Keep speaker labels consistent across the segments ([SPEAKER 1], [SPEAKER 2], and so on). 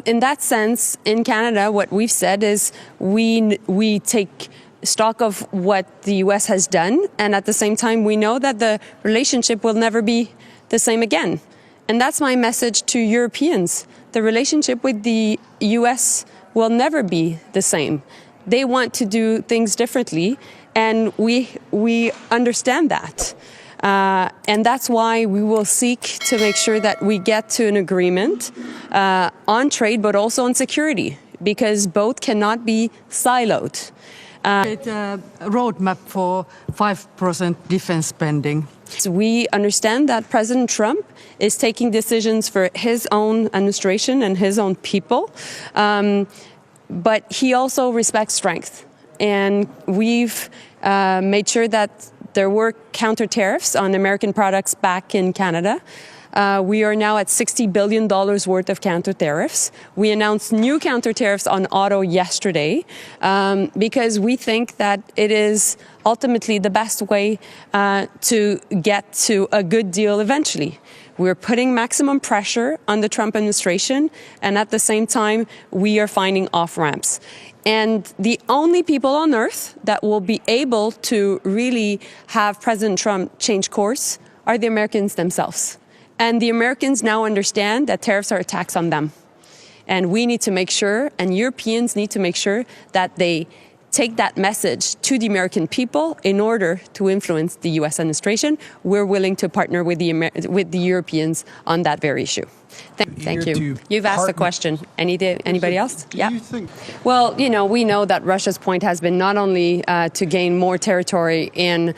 [SPEAKER 1] in that sense, in Canada, what we've said is we take stock of what the U.S. has done, and at the same time, we know that the relationship will never be the same again. And that's my message to Europeans. The relationship with the U.S. will never be the same. They want to do things differently, and we understand that. And that's why we will seek to make sure that we get to an agreement on trade, but also on security, because both cannot be siloed.
[SPEAKER 2] It's a roadmap for 5% defense spending.
[SPEAKER 1] So we understand that President Trump is taking decisions for his own administration and his own people, but he also respects strength. And we've made sure that there were counter tariffs on American products back in Canada. We are now at $60 billion worth of counter tariffs. We announced new counter tariffs on auto yesterday because we think that it is ultimately the best way to get to a good deal eventually. We're putting maximum pressure on the Trump administration, and at the same time, we are finding off-ramps. And the only people on earth that will be able to really have President Trump change course are the Americans themselves. And the Americans now understand that tariffs are a tax on them. And we need to make sure, and Europeans need to make sure, that they take that message to the American people in order to influence the U.S. administration. We're willing to partner with the Europeans on that very issue. Thank you. You've asked the question. Anybody else? Yeah. Well, we know that Russia's point has been not only to gain more territory in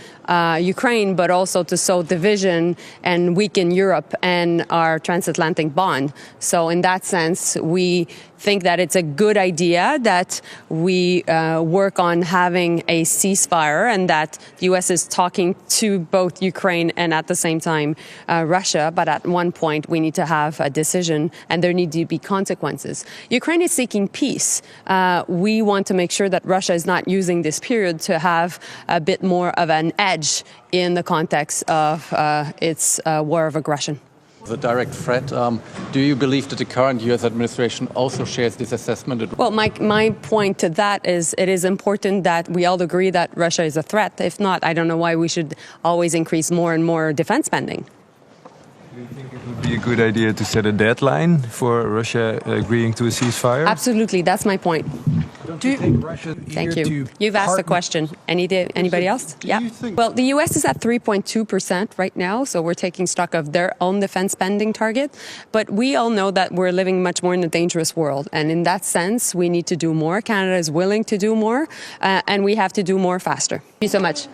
[SPEAKER 1] Ukraine, but also to sow division and weaken Europe and our transatlantic bond. So in that sense, we think that it's a good idea that we work on having a ceasefire, and that the U.S. is talking to both Ukraine and at the same time Russia. But at one point, we need to have a decision, and there need to be consequences. Ukraine is seeking peace. We want to make sure that Russia is not using this period to have a bit more of an edge in the context of its war of aggression.
[SPEAKER 3] The direct threat. Do you believe that the current U.S. administration also shares this assessment?
[SPEAKER 1] Well, my point to that is it is important that we all agree that Russia is a threat. If not, I don't know why we should always increase more and more defense spending.
[SPEAKER 4] Do you think it would be a good idea to set a deadline for Russia agreeing to a ceasefire?
[SPEAKER 1] Absolutely, that's my point. Thank you. You've asked the question. Anybody else? Yeah. Well, the U.S. is at 3.2% right now, so we're taking stock of their own defense spending target. But we all know that we're living much more in a dangerous world, and in that sense, we need to do more. Canada is willing to do more, and we have to do more faster. Thank you so much.